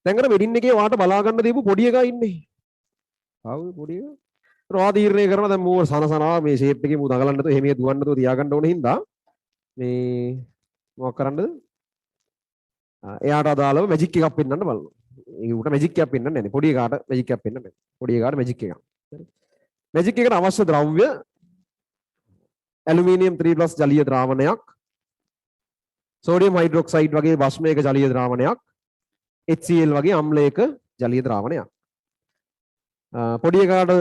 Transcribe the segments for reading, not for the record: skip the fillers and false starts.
දැන් අර වෙඩින් එකේ වාට බලා ගන්න දීපු පොඩි එකා ඉන්නේ. ආව් පොඩි එකා. රවා තීරණය කරනවා දැන් මූව සනසනවා මේ ෂේප් එකේ මූ දඟලන්න නැතුව එහෙම දුවන්න නැතුව තියාගන්න ඕන හින්දා මේ මොකක් කරන්නද? එයාට අදාළව මැජික් එකක් පෙන්වන්න බලනවා. ඒ උට මැජික් එකක් පෙන්වන්නේ නැහැ. පොඩි එකාට මැජික් එකක් පෙන්වන්නේ නැහැ. පොඩි එකාට මැජික් එකක්. මැජික් එකට අවශ්‍ය ද්‍රව්‍ය ඇලුමිනියම් 3+ ජලීය ද්‍රාවණයක්, සෝඩියම් හයිඩ්‍රොක්සයිඩ් වගේ භස්මයක ජලීය ද්‍රාවණයක්, HCl වගේ අම්ලයක ජලීය ද්‍රාවණයක්. පොඩි එකාට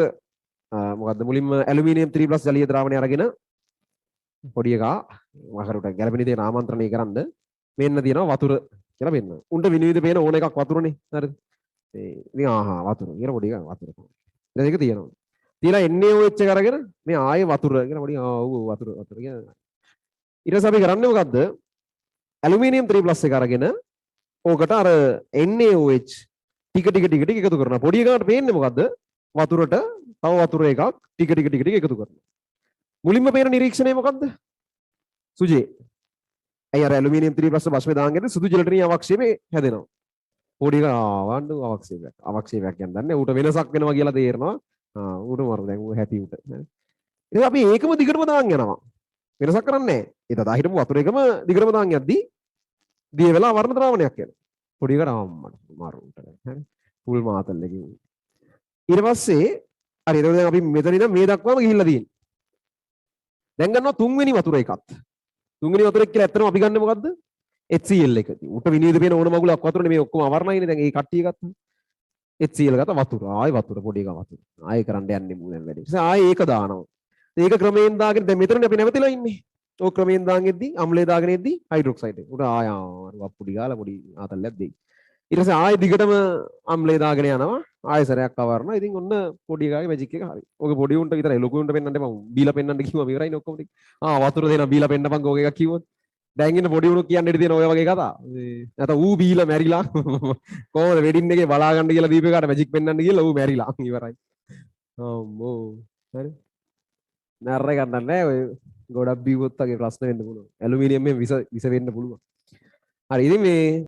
මොකද්ද මුලින්ම ඇලුමිනියම් 3+ ජලීය ද්‍රාවණය අරගෙන පොඩි එකා මහරුට ගැලපෙන දේ ආමන්ත්‍රණය කරන්න මෙන්න තියෙනවා වතුර කියලා වෙන්න. උන්ට විනිවිද පේන ඕන එකක් වතුරනේ. හරිද? ඉතින් ආහා වතුර කියලා පොඩි එකා වතුර. ඊට ඒක තියෙනවා. තියලා NaOH එක අරගෙන මේ ආයේ වතුර කියලා පොඩි ඔව් වතුර කියන. ඊට පස්සේ අපි කරන්නේ මොකද්ද? ඇලුමිනියම් 3+ එක අරගෙන ඕකට අර NaOH ටික එකතු කරනවා. පොඩි එකාට පේන්නේ මොකද්ද? වතුරට තව වතුර එකක් ටික එකතු කරනවා. මුලින්ම පේන නිරීක්ෂණය මොකද්ද? සුජේ. අය අර ඇලුමිනියම් 3+ භස්මය දාගෙන සුදු ජලටනීය අවක්ෂේපේ හැදෙනවා. පොඩි එක ආවන්න අවක්ෂේපයක්. අවක්ෂේපයක් කියන්නේ ඌට වෙනසක් වෙනවා කියලා තේරෙනවා. ඌට මරු දැන් ඌ හැටි ඌට. ඉතින් අපි ඒකම දිගටම දාන් යනවා. වෙනසක් කරන්නේ නැහැ. ඒ තදා හිටපු වතුර එකම දිගටම දාන් යද්දී දිය වෙලා වර්ණ ද්‍රාවණයක් එනවා. පොඩි එකට අම්මට මරු ඌට. හරි. ෆුල් මාතල් එකකින්. ඊට පස්සේ හරි එතකොට දැන් අපි මෙතන ඉඳන් මේ දක්වාම ගිහිල්ලා තියෙන්නේ. දැන් ගන්නවා තුන්වෙනි වතුර එකත්. තුන්වෙනි වතුර එක කියලා ඇත්තටම අපි ගන්නෙ මොකද්ද? HCl එක. උට විනිවිද පේන ඕන මගුලක් වතුරනේ මේ ඔක්කොම අවර්ණයිනේ දැන් ඒ කට්ටිය ගත්තා. HCl ගත්තා වතුර. ආයි වතුර පොඩි එකක් වතුර. ආයි කරන්න යන්නේ මූ දැන් වැඩි. ඉතින් ආයි ඒක දානවා. ඒක ක්‍රමයෙන් දාගෙන දැන් මෙතනනේ අපි නැවතිලා ඉන්නේ. ඕක ක්‍රමයෙන් දාගෙද්දි අම්ලය දාගෙන එද්දි හයිඩ්‍රොක්සයිඩ් එක. උට ආය වප්පුඩි ගාලා පොඩි ආතල්ලයක් දෙයි. ඊට පස්සේ ආයි දිගටම අම්ලය දාගෙන යනවා. ආයෙ සරයක් අවරනවා. ඉතින් ඔන්න පොඩි එකාගේ මැජික් එක හරි. ඕක පොඩි උන්ට විතරයි ලොකු උන්ට පෙන්වන්න එපා. බීලා පෙන්වන්න කිව්වම ඉවරයිනේ ඔක්කොම ටික. වතුර දෙනවා බීලා පෙන්නපන් ඕක එකක් කිව්වොත්. දැන් ඉන්න පොඩි උණු කියන්න ඉඩ තියෙන ඔය වගේ කතා. නැත්නම් ඌ බීලා මැරිලා කොහොමද වෙඩින් එකේ බලා ගන්න කියලා දීප එකට මැජික් පෙන්වන්න ගිහලා ඌ මැරිලා ඉවරයි. අම්මෝ. හරි. නෑර ගන්න නැහැ ඔය ගොඩක් බීවොත් වගේ ප්‍රශ්න වෙන්න පුළුවන්. ඇලුමිනියම් මේ විස වෙන්න පුළුවන්. හරි ඉතින් මේ